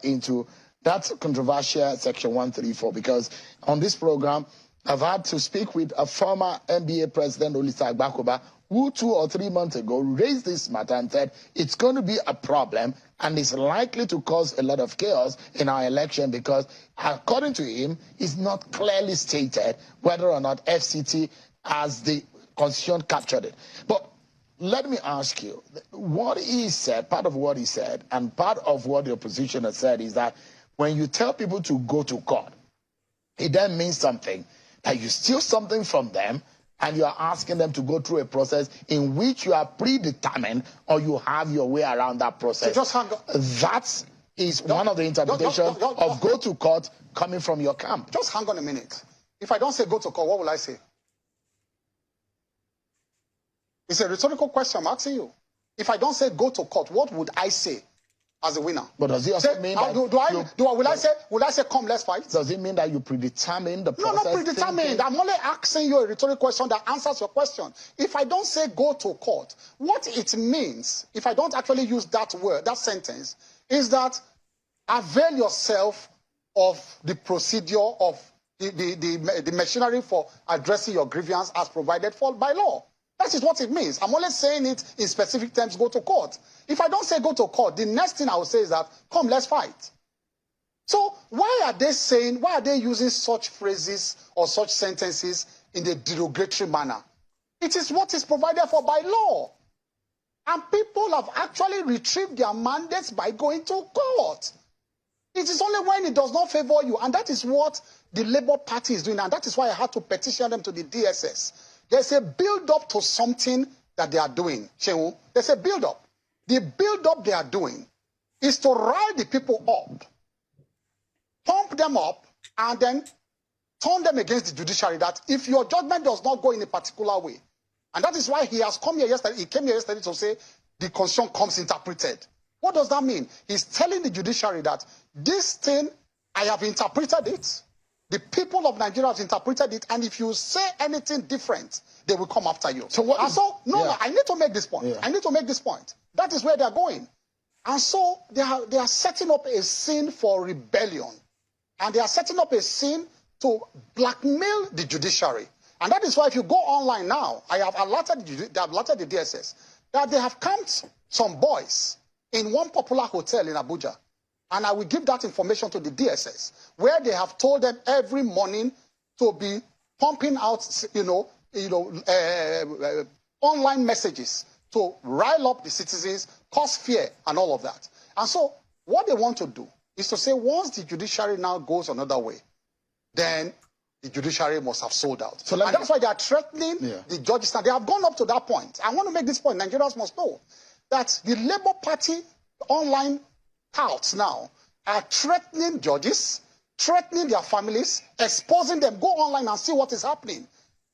into that controversial Section 134, because on this program, I've had to speak with a former NBA president, Olisa Agbakoba, who 2 or 3 months ago raised this matter and said it's going to be a problem and it's likely to cause a lot of chaos in our election because, according to him, it's not clearly stated whether or not FCT, as the Constitution, captured it. But let me ask you, what he said, part of what he said, and part of what the opposition has said is that when you tell people to go to court, it then means something, that you steal something from them, and you are asking them to go through a process in which you are predetermined or you have your way around that process. So just hang on. That is one of the interpretations of go to court coming from your camp. Just hang on a minute. If I don't say go to court, what will I say? It's a rhetorical question I'm asking you. If I don't say go to court, what would I say as a winner? But does it also mean that will I say come, let's fight? Does it mean that you predetermine the process? No, not predetermined. I'm only asking you a rhetorical question that answers your question. If I don't say go to court, what it means, if I don't actually use that word, that sentence, is that avail yourself of the procedure of the machinery for addressing your grievance as provided for by law. That is what it means. I'm only saying it in specific terms, go to court. If I don't say go to court, the next thing I will say is that, come, let's fight. So why are they using such phrases or such sentences in a derogatory manner? It is what is provided for by law. And people have actually retrieved their mandates by going to court. It is only when it does not favor you. And that is what the Labour Party is doing. And that is why I had to petition them to the DSS. There's a build-up to something that they are doing. There's a build-up. The build-up they are doing is to rile the people up, pump them up, and then turn them against the judiciary, that if your judgment does not go in a particular way, and that is why he came here yesterday to say the Constitution comes interpreted. What does that mean? He's telling the judiciary that this thing, I have interpreted it, the people of Nigeria have interpreted it, and if you say anything different, they will come after you. So I need to make this point. Yeah. I need to make this point. That is where they are going. And so they are setting up a scene for rebellion. And they are setting up a scene to blackmail the judiciary. And that is why if you go online now, I have alerted the DSS that they have camped some boys in one popular hotel in Abuja. And I will give that information to the DSS, where they have told them every morning to be pumping out, online messages to rile up the citizens, cause fear, and all of that. And so what they want to do is to say once the judiciary now goes another way, then the judiciary must have sold out. So and that's why they are threatening the judges. They have gone up to that point. I want to make this point. Nigerians must know that the Labour Party online touts now are threatening judges, threatening their families, exposing them. Go online and see what is happening.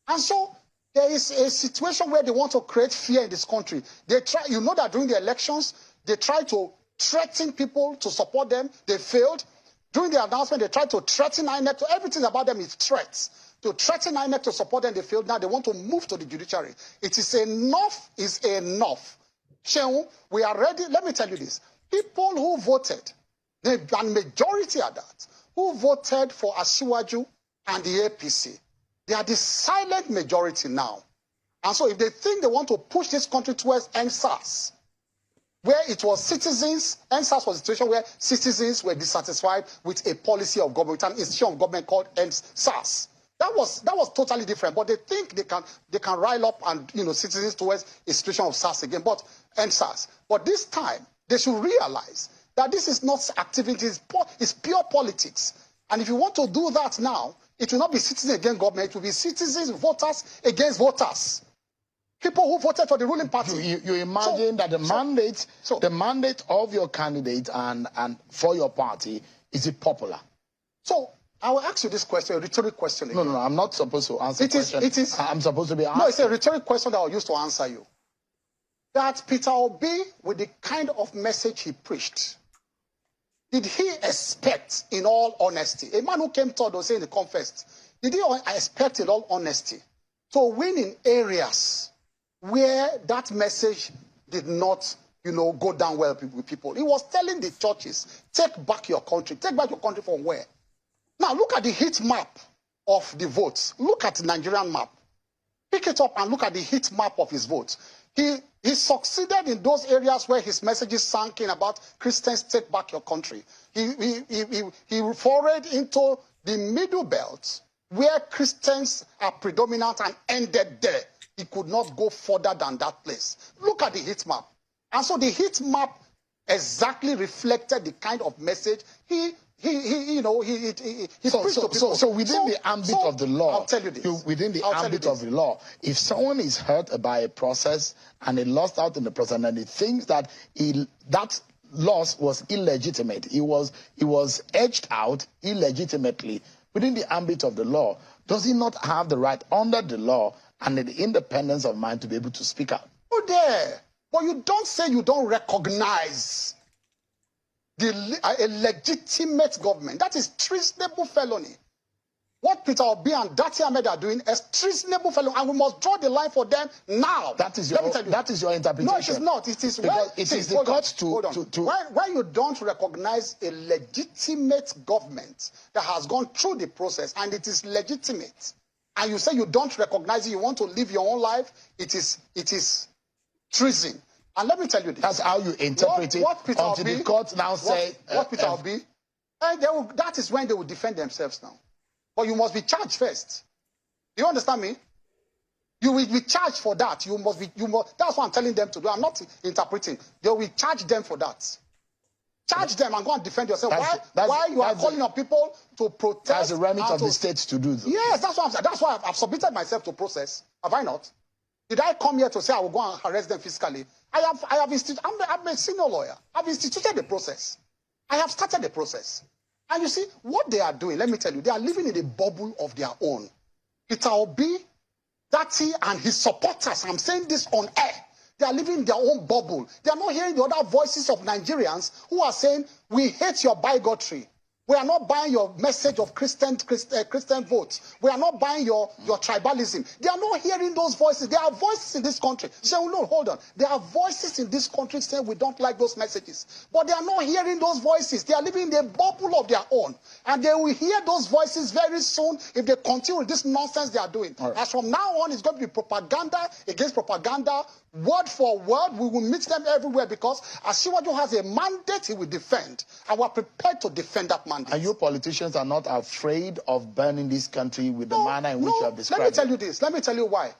And so there is a situation where they want to create fear in this country. They try, you know that during the elections, they tried to threaten people to support them. They failed. During the announcement, they tried to threaten INEC. So everything about them is threats. To threaten INEC to support them, they failed. Now they want to move to the judiciary. It is enough is enough. Shehu, we are ready. Let me tell you this. People who voted, the majority are that, who voted for Asiwaju and the APC, they are the silent majority now. And so if they think they want to push this country towards NSAS, where it was citizens, NSAS was a situation where citizens were dissatisfied with a policy of government, an institution of government called NSAS. That was totally different. But they think they can rile up and citizens towards a situation of SARS again, but NSAS. But this time they should realize that this is not activities, it's pure politics. And if you want to do that now, it will not be citizens against government, it will be citizens, voters against voters. People who voted for the ruling party. You imagine that the mandate of your candidate and for your party, is it popular? So I will ask you this question, a rhetoric question again. No, I'm not supposed to answer questions. I'm supposed to be asking. No, it's a rhetoric question that I'll use to answer you. That Peter Obi, with the kind of message he preached, did he expect, in all honesty, a man who came third or say in the confessed, did he expect, in all honesty, to win in areas where that message did not go down well with people. He was telling the churches, take back your country. Take back your country from where? Now, look at the heat map of the votes. Look at the Nigerian map. Pick it up and look at the heat map of his votes. He succeeded in those areas where his messages sank in about Christians, take back your country. He forayed into the middle belt where Christians are predominant and ended there. He could not go further than that place. Look at the heat map. And so the heat map exactly reflected the kind of message he preached to people. So within the ambit of the law, I'll tell you this. Within the ambit of the law, if someone is hurt by a process and he lost out in the process and he thinks that that loss was illegitimate, he was edged out illegitimately within the ambit of the law, does he not have the right under the law and the independence of mind to be able to speak out? Oh, there. But you don't say you don't recognize a legitimate government. That is treasonable felony. What Peter Obi and Datti Ahmed are doing is treasonable felony, and we must draw the line for them now. That is your interpretation. No, it is not. It is because it is the courts to when you don't recognize a legitimate government that has gone through the process and it is legitimate, and you say you don't recognize it, you want to live your own life, it is treason. And let me tell you this. That's how you interpret it until the courts now say... What Peter Obi... that is when they will defend themselves now. But you must be charged first. Do you understand me? You will be charged for that. That's what I'm telling them to do. I'm not interpreting. They will charge them for that. Charge them and go and defend yourself. Why you are calling on people to protest? That's the remit of the states to do, though. Yes, that's what I'm saying. That's why I've submitted myself to process. Have I not? Did I come here to say I will go and arrest them fiscally? I'm a senior lawyer. I've instituted the process. I have started the process. And you see, what they are doing, let me tell you, they are living in a bubble of their own. Peter Obi, Datti, and his supporters, I'm saying this on air, they are living in their own bubble. They are not hearing the other voices of Nigerians who are saying, we hate your bigotry. We are not buying your message of Christian votes. We are not buying your tribalism. They are not hearing those voices. There are voices in this country. So, no, hold on. There are voices in this country saying we don't like those messages. But they are not hearing those voices. They are living in a bubble of their own. And they will hear those voices very soon if they continue with this nonsense they are doing. Right. As from now on, it's going to be propaganda against propaganda. Word for word, we will meet them everywhere because Asiwaju has a mandate he will defend. And we're prepared to defend that mandate. And you politicians are not afraid of burning this country with the manner in which you have described it? Let me tell you this. Let me tell you why.